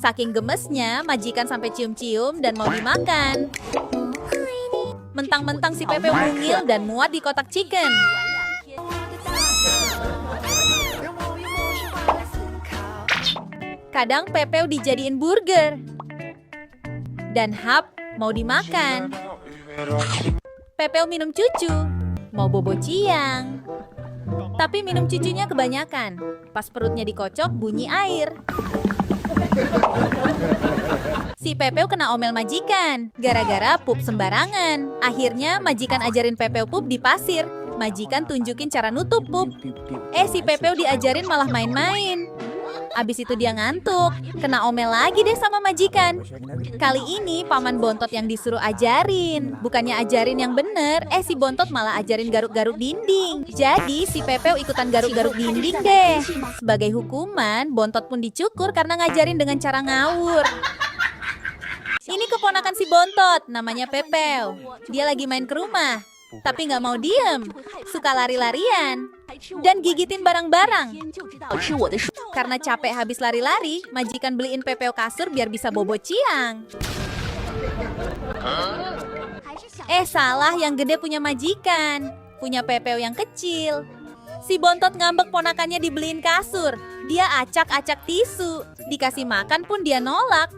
Saking gemesnya, majikan sampai cium-cium dan mau dimakan. Mentang-mentang si Pepeo mungil dan muat di kotak chicken. Kadang Pepeo dijadiin burger. Dan Hap mau dimakan. Pepeo minum cucu, mau bobo ciang. Tapi minum cucunya kebanyakan. Pas perutnya dikocok, bunyi air. Si Pepeo kena omel majikan, gara-gara pup sembarangan. Akhirnya majikan ajarin Pepeo pup di pasir. Majikan tunjukin cara nutup pup. Si Pepeo diajarin malah main-main. Abis itu dia ngantuk, kena omel lagi deh sama majikan. Kali ini paman bontot yang disuruh ajarin. Bukannya ajarin yang bener, si bontot malah ajarin garuk-garuk dinding. Jadi si Pepeo ikutan garuk-garuk dinding deh. Sebagai hukuman, bontot pun dicukur karena ngajarin dengan cara ngawur. Ini keponakan si bontot, namanya Pepeo. Dia lagi main ke rumah, tapi nggak mau diem. Suka lari-larian dan gigitin barang-barang. Karena capek habis lari-lari, majikan beliin Pepeo kasur biar bisa bobo ciang. Salah, yang gede punya majikan. Punya Pepeo yang kecil. Si bontot ngambek ponakannya dibeliin kasur. Dia acak-acak tisu. Dikasih makan pun dia nolak.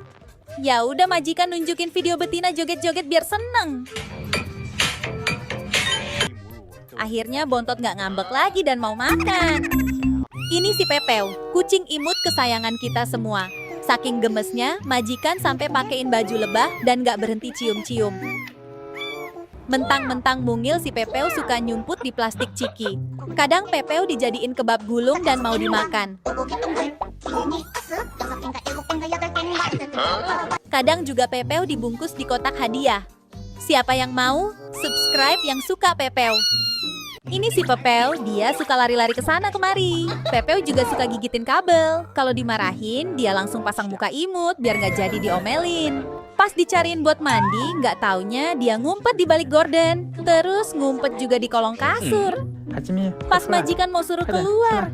Ya udah, majikan nunjukin video betina joget-joget biar seneng. Akhirnya bontot nggak ngambek lagi dan mau makan. Ini si Pepeo, kucing imut kesayangan kita semua. Saking gemesnya, majikan sampai pakein baju lebah dan nggak berhenti cium-cium. Mentang-mentang mungil, si Pepeo suka nyumput di plastik ciki. Kadang Pepeo dijadiin kebab gulung dan mau dimakan. Kadang juga Pepeo dibungkus di kotak hadiah. Siapa yang mau? Subscribe yang suka Pepeo. Ini si Pepeo, dia suka lari-lari ke sana kemari. Pepeo juga suka gigitin kabel. Kalau dimarahin, dia langsung pasang muka imut biar nggak jadi diomelin. Pas dicariin buat mandi, nggak taunya dia ngumpet di balik gorden. Terus ngumpet juga di kolong kasur. Pas majikan mau suruh keluar,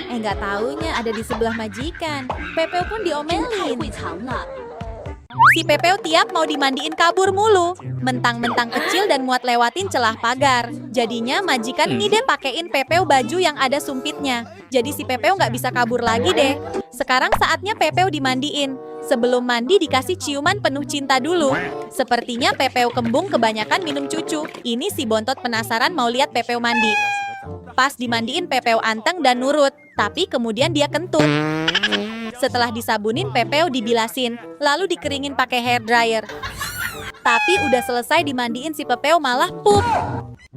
nggak taunya ada di sebelah majikan. Pepeo pun diomelin. Si Pepeo tiap mau dimandiin kabur mulu. Mentang-mentang kecil dan muat lewatin celah pagar. Jadinya majikan ngide pakein Pepeo baju yang ada sumpitnya. Jadi si Pepeo nggak bisa kabur lagi deh. Sekarang saatnya Pepeo dimandiin. Sebelum mandi dikasih ciuman penuh cinta dulu. Sepertinya Pepeo kembung kebanyakan minum cucu. Ini si bontot penasaran mau lihat Pepeo mandi. Pas dimandiin Pepeo anteng dan nurut. Tapi kemudian dia kentut. Setelah disabunin, Pepeo dibilasin, lalu dikeringin pakai hair dryer. Tapi udah selesai dimandiin, si Pepeo malah pup.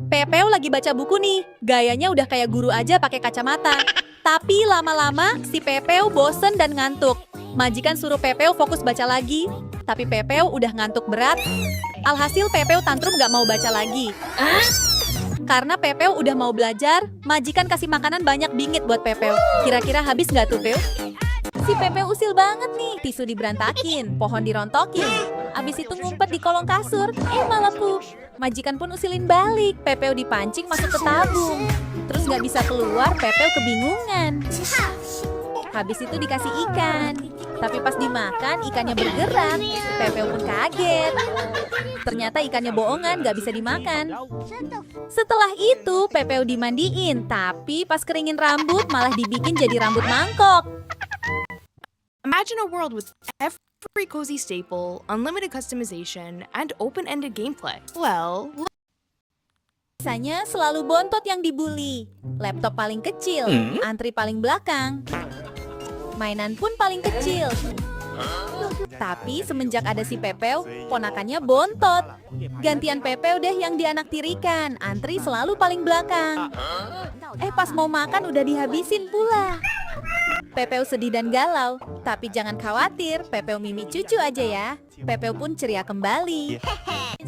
Pepeo lagi baca buku nih, gayanya udah kayak guru aja pakai kacamata. Tapi lama-lama si Pepeo bosen dan ngantuk. Majikan suruh Pepeo fokus baca lagi, tapi Pepeo udah ngantuk berat. Alhasil Pepeo tantrum gak mau baca lagi. Karena Pepeo udah mau belajar, majikan kasih makanan banyak bingit buat Pepeo. Kira-kira habis nggak tuh, Peo? Si Pepeo usil banget nih. Tisu diberantakin, pohon dirontokin. Abis itu ngumpet di kolong kasur, malah pup. Majikan pun usilin balik. Pepeo dipancing masuk ke tabung. Terus nggak bisa keluar, Pepeo kebingungan. Habis itu dikasih ikan. Tapi pas dimakan, ikannya bergerak. Pepeo pun kaget. Ternyata ikannya bohongan, nggak bisa dimakan. Setelah itu, Pepeo dimandiin. Tapi pas keringin rambut, malah dibikin jadi rambut mangkok. Imagine a world with every cozy staple, unlimited customization, and open-ended gameplay. Well, Biasanya selalu bontot yang dibully. Laptop paling kecil, antri paling belakang. Mainan pun paling kecil. Tapi semenjak ada si Pepeo, ponakannya bontot. Gantian Pepeo deh yang dianaktirikan, antri selalu paling belakang. Pas mau makan udah dihabisin pula. Pepeo sedih dan galau, tapi jangan khawatir, Pepeo mimi cucu aja ya. Pepeo pun ceria kembali.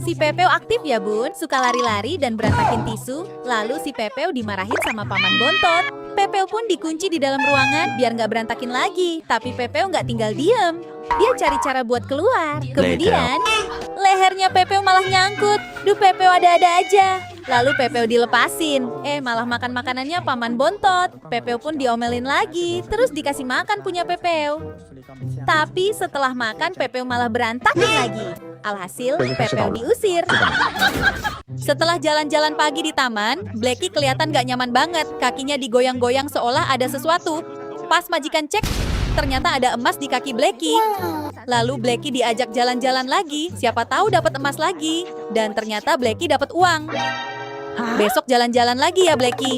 Si Pepeo aktif ya bun, suka lari-lari dan berantakin tisu. Lalu si Pepeo dimarahin sama paman bontot. Pepeo pun dikunci di dalam ruangan biar nggak berantakin lagi. Tapi Pepeo nggak tinggal diem. Dia cari cara buat keluar. Kemudian, lehernya Pepeo malah nyangkut. Duh, Pepeo ada-ada aja. Lalu Pepeo dilepasin. Malah makan makanannya Paman Bontot. Pepeo pun diomelin lagi. Terus dikasih makan punya Pepeo. Tapi setelah makan, Pepeo malah berantakan lagi. Alhasil, Pepeo diusir. Setelah jalan-jalan pagi di taman, Blackie kelihatan gak nyaman banget. Kakinya digoyang-goyang seolah ada sesuatu. Pas majikan cek, ternyata ada emas di kaki Blackie. Lalu Blackie diajak jalan-jalan lagi. Siapa tahu dapat emas lagi. Dan ternyata Blackie dapat uang. Besok jalan-jalan lagi ya Blackie.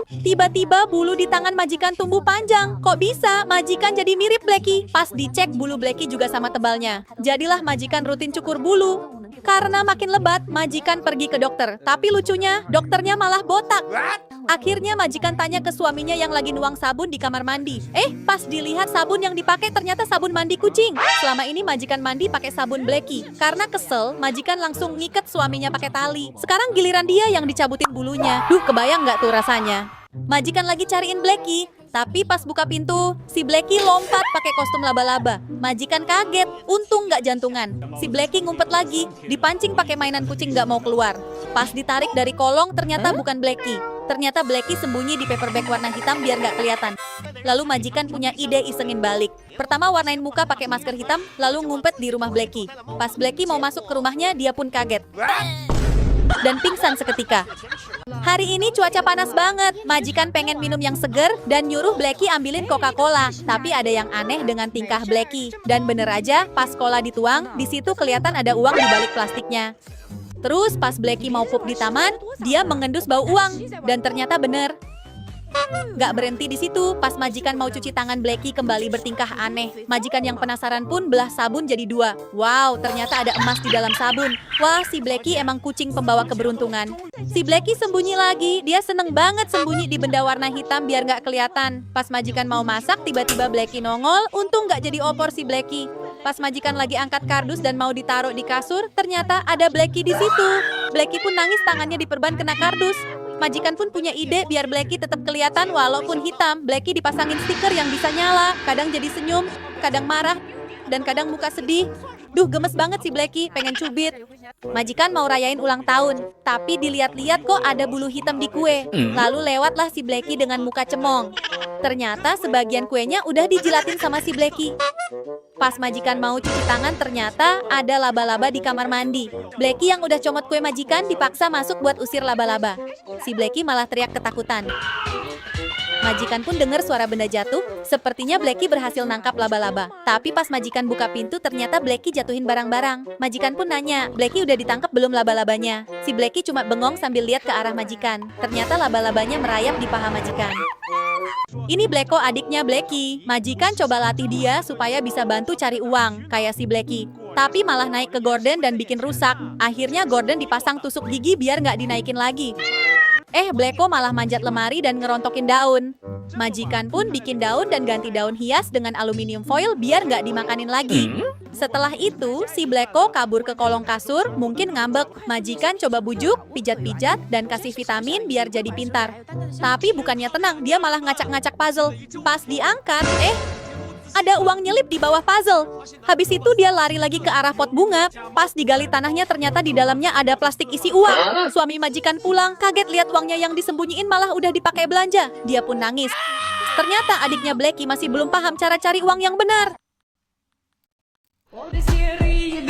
Tiba-tiba bulu di tangan majikan tumbuh panjang. Kok bisa? Majikan jadi mirip Blackie. Pas dicek, bulu Blackie juga sama tebalnya. Jadilah majikan rutin cukur bulu. Karena makin lebat, majikan pergi ke dokter. Tapi lucunya, dokternya malah botak. Akhirnya majikan tanya ke suaminya yang lagi nuang sabun di kamar mandi. Pas dilihat sabun yang dipakai ternyata sabun mandi kucing. Selama ini majikan mandi pakai sabun Blackie. Karena kesel, majikan langsung ngikat suaminya pakai tali. Sekarang giliran dia yang dicabutin bulunya. Duh, kebayang nggak tuh rasanya? Majikan lagi cariin Blackie. Tapi pas buka pintu, si Blackie lompat pakai kostum laba-laba. Majikan kaget, untung nggak jantungan. Si Blackie ngumpet lagi, dipancing pakai mainan kucing nggak mau keluar. Pas ditarik dari kolong, ternyata bukan Blackie. Ternyata Blackie sembunyi di paper bag warna hitam biar nggak kelihatan. Lalu majikan punya ide isengin balik. Pertama warnain muka pakai masker hitam, lalu ngumpet di rumah Blackie. Pas Blackie mau masuk ke rumahnya, dia pun kaget. Dan pingsan seketika. Hari ini cuaca panas banget. Majikan pengen minum yang seger dan nyuruh Blackie ambilin Coca-Cola. Tapi ada yang aneh dengan tingkah Blackie. Dan bener aja, pas cola dituang, di situ kelihatan ada uang di balik plastiknya. Terus pas Blackie mau pup di taman, dia mengendus bau uang. Dan ternyata bener. Gak berhenti di situ, pas majikan mau cuci tangan, Blackie kembali bertingkah aneh. Majikan yang penasaran pun belah sabun jadi dua. Wow, ternyata ada emas di dalam sabun. Wah, si Blackie emang kucing pembawa keberuntungan. Si Blackie sembunyi lagi, dia seneng banget sembunyi di benda warna hitam biar gak kelihatan. Pas majikan mau masak, tiba-tiba Blackie nongol, untung gak jadi opor si Blackie. Pas majikan lagi angkat kardus dan mau ditaruh di kasur, ternyata ada Blackie di situ. Blackie pun nangis, tangannya diperban kena kardus. Majikan pun punya ide biar Blackie tetap kelihatan walaupun hitam. Blackie dipasangin stiker yang bisa nyala. Kadang jadi senyum, kadang marah, dan kadang muka sedih. Duh, gemes banget si Blackie, pengen cubit. Majikan mau rayain ulang tahun, tapi dilihat-lihat kok ada bulu hitam di kue. Lalu lewatlah si Blackie dengan muka cemong. Ternyata sebagian kuenya udah dijilatin sama si Blackie. Pas majikan mau cuci tangan, ternyata ada laba-laba di kamar mandi. Blackie yang udah comot kue majikan dipaksa masuk buat usir laba-laba. Si Blackie malah teriak ketakutan. Majikan pun dengar suara benda jatuh. Sepertinya Blackie berhasil nangkap laba-laba. Tapi pas majikan buka pintu, ternyata Blackie jatuhin barang-barang. Majikan pun nanya, Blackie udah ditangkap belum laba-labanya? Si Blackie cuma bengong sambil lihat ke arah majikan. Ternyata laba-labanya merayap di paha majikan. Ini Blacko, adiknya Blackie. Majikan coba latih dia supaya bisa bantu cari uang, kayak si Blackie. Tapi malah naik ke gorden dan bikin rusak. Akhirnya gorden dipasang tusuk gigi biar nggak dinaikin lagi. Blacko malah manjat lemari dan ngerontokin daun. Majikan pun bikin daun dan ganti daun hias dengan aluminium foil biar nggak dimakanin lagi. Setelah itu, si Blacko kabur ke kolong kasur, mungkin ngambek. Majikan coba bujuk, pijat-pijat, dan kasih vitamin biar jadi pintar. Tapi bukannya tenang, dia malah ngacak-ngacak puzzle. Pas diangkat, ada uang nyelip di bawah puzzle. Habis itu dia lari lagi ke arah pot bunga. Pas digali tanahnya, ternyata di dalamnya ada plastik isi uang. Suami majikan pulang, kaget lihat uangnya yang disembunyiin malah udah dipakai belanja. Dia pun nangis. Ternyata adiknya Blackie masih belum paham cara cari uang yang benar. All this year, you